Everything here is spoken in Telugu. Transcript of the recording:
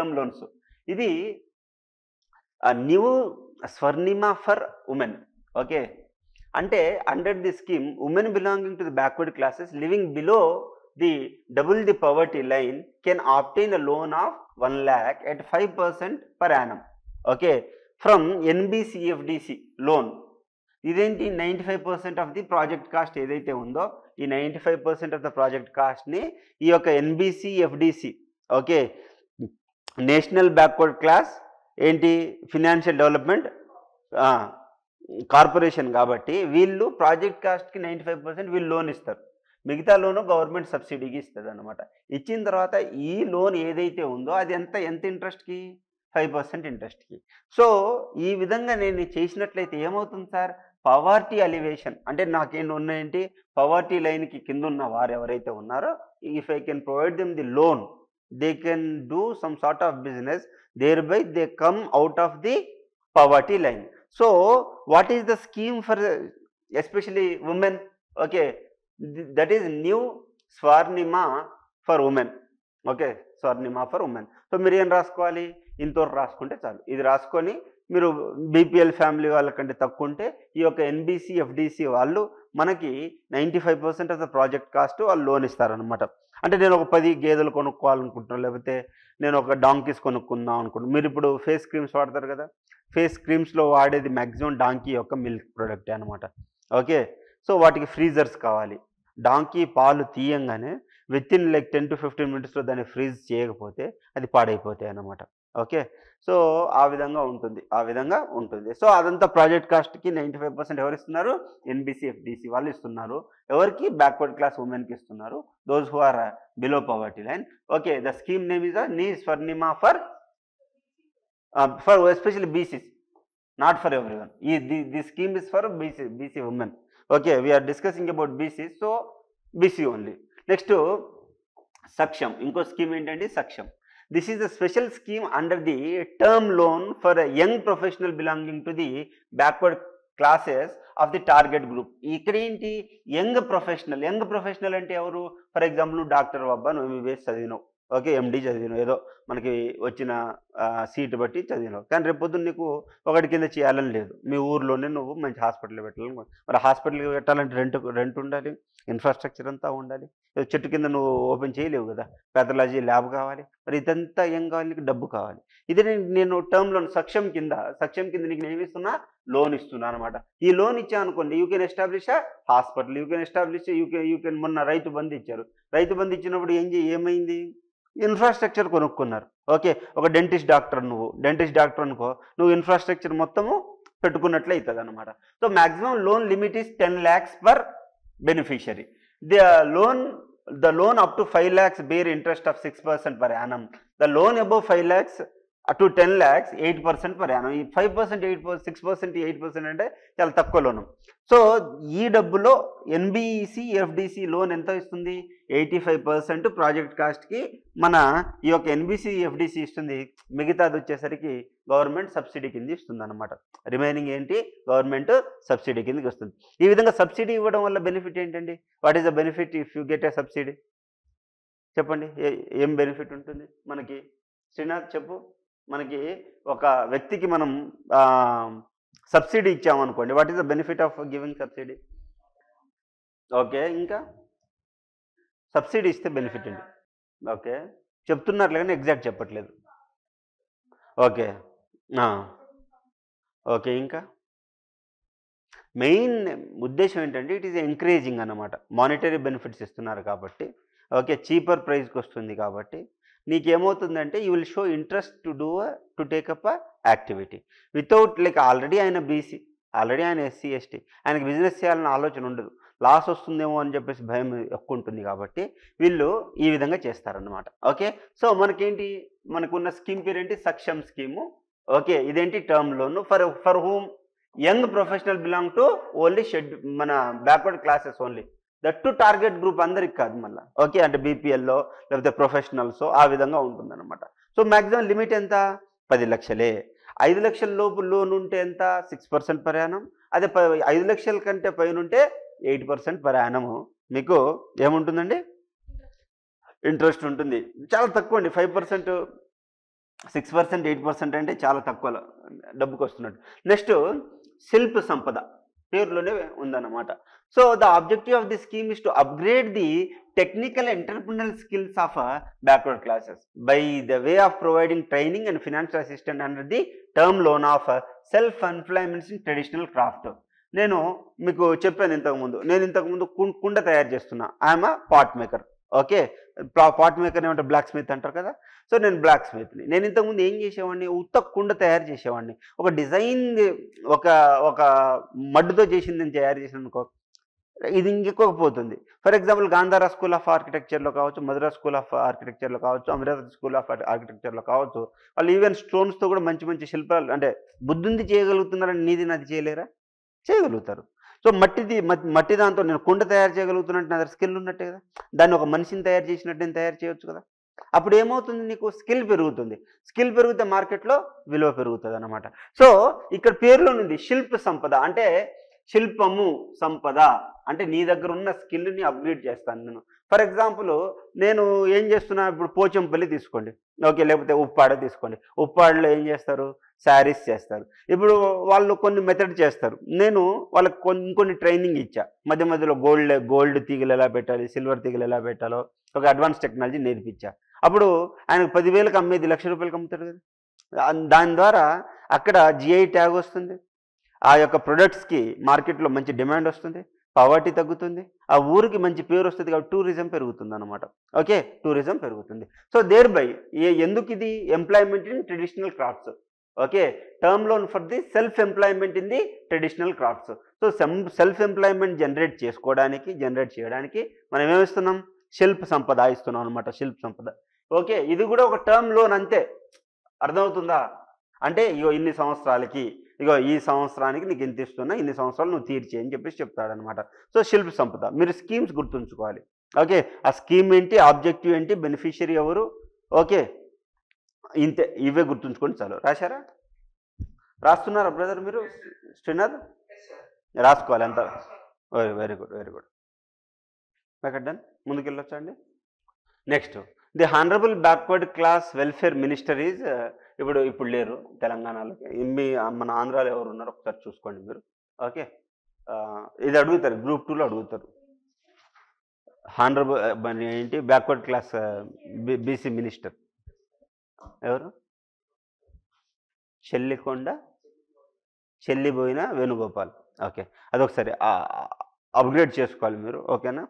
Term loans. ఇది new Swarnima for women. Okay, అంటే under the scheme women belonging to the backward classes living below the double the poverty line can obtain a loan of 1 lakh at 5% per annum. Okay, from NBCFDC loan. ఇదేంటి 95% ఆఫ్ ది ప్రాజెక్ట్ కాస్ట్ ఏదైతే ఉందో ఈ 95% ఆఫ్ ద ప్రాజెక్ట్ కాస్ట్ని ఈ యొక్క NBCFDC, okay, national backward class ఏంటి ఫినాన్షియల్ డెవలప్మెంట్ కార్పొరేషన్ కాబట్టి వీళ్ళు ప్రాజెక్ట్ కాస్ట్కి 95% వీళ్ళు లోన్ ఇస్తారు. మిగతా లోను గవర్నమెంట్ సబ్సిడీకి ఇస్తుంది అనమాట. ఇచ్చిన తర్వాత ఈ లోన్ ఏదైతే ఉందో అది ఎంత ఇంట్రెస్ట్కి 5% ఇంట్రెస్ట్కి. సో ఈ విధంగా నేను చేసినట్లయితే ఏమవుతుంది సార్, పవర్టీ అలివేషన్ అంటే నాకేంటి ఉన్నాయంటే పవర్టీ లైన్కి కింద ఉన్న వారు ఎవరైతే ఉన్నారో if I can provide them the loan they can do some sort of business, thereby they come out of the poverty line. So what is the scheme for especially women? Okay, that is new Swarnima for women. Okay, Swarnima for women. So మీరు ఏం రాసుకోవాలి, ఇంతవరకు రాసుకుంటే చాలు. ఇది రాసుకొని మీరు బీపీఎల్ ఫ్యామిలీ వాళ్ళకంటే తక్కువ ఉంటే ఈ యొక్క NBCFDC వాళ్ళు మనకి 95% ఆఫ్ ద ప్రాజెక్ట్ కాస్ట్ వాళ్ళు లోన్ ఇస్తారనమాట. అంటే నేను ఒక 10 గేదెలు కొనుక్కోవాలనుకుంటున్నాను, లేకపోతే నేను ఒక డాంకీస్ కొనుక్కుందాం అనుకుంటున్నాను. మీరు ఇప్పుడు ఫేస్ క్రీమ్స్ వాడతారు కదా, ఫేస్ క్రీమ్స్లో వాడేది మ్యాక్సిమం డాంకీ యొక్క మిల్క్ ప్రోడక్టే అనమాట. ఓకే, సో వాటికి ఫ్రీజర్స్ కావాలి. డాంకీ పాలు తీయంగానే విత్ ఇన్ లైక్ 10 to 15 మినిట్స్లో దాన్ని ఫ్రీజ్ చేయకపోతే అది పాడైపోతాయి అన్నమాట. ఓకే, సో ఆ విధంగా ఉంటుంది. సో అదంతా ప్రాజెక్ట్ కాస్ట్కి 95% ఎవరు ఇస్తున్నారు, NBCFDC వాళ్ళు ఇస్తున్నారు. ఎవరికి, బ్యాక్వర్డ్ క్లాస్ ఉమెన్కి ఇస్తున్నారు, those who are below poverty line. Okay, the scheme name is new Swarnima for especially BCs, not for everyone. The scheme is for BC women. Okay, we're discussing about BC, so BC only. Next Saksham, ఇంకో స్కీమ్ ఏంటంటే సక్షం. This is the special scheme under the term loan for young professional belonging to the backward classes of the target group. ఇక్కడ ఏంటి, యంగ్ ప్రొఫెషనల్ అంటే ఎవరు? ఫర్ ఎగ్జాంపుల్ నువ్వు డాక్టర్ అబ్బా, నువ్వు MBBS చదివినావు, ఓకే, MD చదివినావు, ఏదో మనకి వచ్చిన సీటు బట్టి చదివినావు, కానీ రేపొద్దున నీకు ఒకటి కింద చేయాలని లేదు, మీ ఊర్లోనే నువ్వు మంచి హాస్పిటల్ పెట్టాలని. మరి హాస్పిటల్కి పెట్టాలంటే రెంట్ ఉండాలి, ఇన్ఫ్రాస్ట్రక్చర్ అంతా ఉండాలి. చెట్టు కింద నువ్వు ఓపెన్ చేయలేవు కదా, పెథలాజీ ల్యాబ్ కావాలి, మరి ఇదంతా ఏం కావాలి, నీకు డబ్బు కావాలి. ఇది నేను టర్మ్ లోన్ సక్షం కింద నీకు నేను ఏమిస్తున్నా, లోన్ ఇస్తున్నా అనమాట. ఈ లోన్ ఇచ్చా అనుకోండి, you can establish a hospital, you can మొన్న రైతు బంధు ఇచ్చారు. రైతు బంధు ఇచ్చినప్పుడు ఏమైంది, ఇన్ఫ్రాస్ట్రక్చర్ కొనుక్కున్నారు. ఓకే, ఒక డెంటిస్ట్ డాక్టర్ అనుకో, నువ్వు ఇన్ఫ్రాస్ట్రక్చర్ మొత్తము పెట్టుకున్నట్లే అవుతుంది అనమాట. So maximum loan limit is 10 lakhs per beneficiary. The loan up to 5 lakhs bear interest of 6% per annum. The loan above 5 lakhs to 10 lakhs 8% per annum. ఈ 5%, 6%, 8% అంటే చాలా తక్కువ లోను. సో ఈ డబ్బులో NBCFDC లోన్ ఎంత ఇస్తుంది, 85% ప్రాజెక్ట్ కాస్ట్కి మన ఈ యొక్క NBCFDC ఇస్తుంది. మిగతాది వచ్చేసరికి గవర్నమెంట్ సబ్సిడీ కింద ఇస్తుంది అనమాట. రిమైనింగ్ ఏంటి, గవర్నమెంట్ సబ్సిడీ కిందకి వస్తుంది. ఈ విధంగా సబ్సిడీ ఇవ్వడం వల్ల బెనిఫిట్ ఏంటండి, what is the benefit if you get a subsidy? చెప్పండి, ఏం బెనిఫిట్ ఉంటుంది మనకి? శ్రీనాథ్ చెప్పు. మనకి ఒక వ్యక్తికి మనం సబ్సిడీ ఇచ్చామనుకోండి, what is the benefit of giving subsidy? Okay, ఇంకా సబ్సిడీ ఇస్తే బెనిఫిట్ అండి. ఓకే, చెప్తున్నారు కానీ ఎగ్జాక్ట్ చెప్పట్లేదు. ఓకే, ఓకే, ఇంకా మెయిన్ ఉద్దేశం ఏంటంటే ఇట్ ఈస్ ఎంకరేజింగ్ అన్నమాట. మానిటరీ బెనిఫిట్స్ ఇస్తున్నారు కాబట్టి, ఓకే, చీపర్ ప్రైస్కి వస్తుంది కాబట్టి నీకేమవుతుందంటే you will show interest to take up a activity without like already ఆయన BC, ఆల్రెడీ ఆయన SC ST, ఆయనకి బిజినెస్ చేయాలన్న ఆలోచన ఉండదు, లాస్ వస్తుందేమో అని చెప్పేసి భయం ఎక్కువ ఉంటుంది కాబట్టి వీళ్ళు ఈ విధంగా చేస్తారన్నమాట. ఓకే, సో మనకున్న స్కీమ్ పేరు ఏంటి, సక్షం స్కీము. ఓకే, ఇదేంటి term loan for whom young professional belong to only మన backward classes only, that too target group అందరికి కాదు మళ్ళీ. ఓకే, అంటే BPLలో లేకపోతే ప్రొఫెషనల్స్ ఆ విధంగా ఉంటుందన్నమాట. సో మ్యాక్సిమం లిమిట్ ఎంత, 10 లక్షలే. 5 లక్షల లోపు లోన్ ఉంటే ఎంత, 6% పర్ యానం. అదే 5 లక్షల కంటే పైన ఉంటే 8% పర్ యానము మీకు ఏముంటుందండి, ఇంట్రెస్ట్ ఉంటుంది. చాలా తక్కువ అండి, 5%. 6%, 8% అంటే చాలా తక్కువ డబ్బుకి వస్తున్నట్టు. నెక్స్ట్ శిల్ప సంపద పేరులోనే ఉందన్నమాట. So the objective of the scheme is to upgrade the technical entrepreneurial skills of backward classes by the way of providing training and financial assistant under the term loan of self employments in traditional craft. నేను మీకు చెప్పాను ఇంతకుముందు, నేను ఇంతకుముందు కుండ తయారు చేస్తున్నా, I'm pot maker. Okay, pot maker ఏమంటే బ్లాక్ స్మిత్ అంటారు కదా. సో నేను బ్లాక్ స్మిత్ని. నేను ఇంతకుముందు ఏం చేసేవాడిని, ఉత్త కుండ తయారు చేసేవాడిని. ఒక డిజైన్ ఒక ఒక మడ్డుతో చేసింది నేను తయారు చేసాను అనుకో, ఇది ఇంకెక్కువ పోతుంది. For example Gandhara school of ఆర్కిటెక్చర్లో కావచ్చు, మధురా స్కూల్ ఆఫ్ ఆర్కిటెక్చర్లో కావచ్చు, అమరావతి స్కూల్ ఆఫ్ ఆర్కిటెక్చర్లో కావచ్చు, వాళ్ళు ఈవెన్ స్టోన్స్తో కూడా మంచి మంచి శిల్పాలు, అంటే బుద్ధుంది చేయగలుగుతున్నారని నీది నాది చేయలేరా? చేయగలుగుతారు. సో మట్టి దాంతో నేను కుండ తయారు చేయగలుగుతున్నట్టు నా దగ్గర స్కిల్ ఉన్నట్టే కదా. దాన్ని ఒక మనిషిని తయారు చేసినట్టు నేను తయారు చేయొచ్చు కదా. అప్పుడు ఏమవుతుంది, నీకు స్కిల్ పెరుగుతుంది. స్కిల్ పెరిగితే మార్కెట్లో విలువ పెరుగుతుంది అన్నమాట. సో ఇక్కడ పేరులో ఉంది శిల్ప సంపద, అంటే శిల్పము సంపద అంటే నీ దగ్గర ఉన్న స్కిల్ని అప్గ్రేడ్ చేస్తాను నేను. ఫర్ ఎగ్జాంపుల్ నేను ఏం చేస్తున్నా, ఇప్పుడు పోచంపల్లి తీసుకోండి, ఓకే, లేకపోతే ఉప్పాడ తీసుకోండి. ఉప్పాడలో ఏం చేస్తారు, శారీస్ చేస్తారు. ఇప్పుడు వాళ్ళు కొన్ని మెథడ్ చేస్తారు, నేను వాళ్ళకి కొన్ని ట్రైనింగ్ ఇచ్చా. మధ్య మధ్యలో గోల్డ్ తీగలు ఎలా పెట్టాలి, సిల్వర్ తీగలు ఎలా పెట్టాలో ఒక అడ్వాన్స్ టెక్నాలజీ నేర్పించా. అప్పుడు ఆయనకు 10,000కి అమ్మేది ₹1,00,000 అమ్ముతాడు కదా. దాని ద్వారా అక్కడ జిఐ ట్యాగ్ వస్తుంది, ఆ యొక్క ప్రొడక్ట్స్కి మార్కెట్లో మంచి డిమాండ్ వస్తుంది, పవర్టీ తగ్గుతుంది, ఆ ఊరికి మంచి పేరు వస్తుంది, కాబట్టి టూరిజం పెరుగుతుంది అనమాట. ఓకే, టూరిజం పెరుగుతుంది. సో దేర్ బై ఎందుకు ఇది employment in traditional crafts. Okay, term loan for the self employment in the traditional crafts. So self employment generate చేయడానికి మనం ఏమిస్తున్నాం, శిల్ప సంపద ఇస్తున్నాం అనమాట, శిల్ప సంపద. ఓకే, ఇది కూడా ఒక టర్మ్ లోన్ అంతే. అర్థమవుతుందా? అంటే ఇగో ఇన్ని సంవత్సరాలకి, ఇగో ఈ సంవత్సరానికి నీకు ఇంత ఇస్తున్నా, ఇన్ని సంవత్సరాలు నువ్వు తీర్చే అని చెప్పేసి చెప్తాడనమాట. సో శిల్ప సంపద, మీరు స్కీమ్స్ గుర్తుంచుకోవాలి. ఓకే, ఆ స్కీమ్ ఏంటి, ఆబ్జెక్టివ్ ఏంటి, బెనిఫిషియరీ ఎవరు, ఓకే, ఇంతే, ఇవే గుర్తుంచుకోండి. చాలు. రాశారా, రాస్తున్నారా బ్రదర్ మీరు? శ్రీనాథ్ రాసుకోవాలి అంత. Very good, very good. Okay, done. ముందుకెళ్ళొచ్చా అండి. Next, the honourable backward class welfare minister is, ఇప్పుడు లేరు తెలంగాణలో, మన ఆంధ్రాలో ఎవరు ఉన్నారో ఒకసారి చూసుకోండి మీరు. ఓకే, ఇది అడుగుతారు, గ్రూప్ 2లో అడుగుతారు. హానరబుల్ ఏంటి, బ్యాక్వర్డ్ క్లాస్ బీసీ మినిస్టర్ ఎవరు? చెల్లిపోయిన వేణుగోపాల్. ఓకే, అదొకసారి అప్గ్రేడ్ చేసుకోవాలి మీరు. ఓకేనా?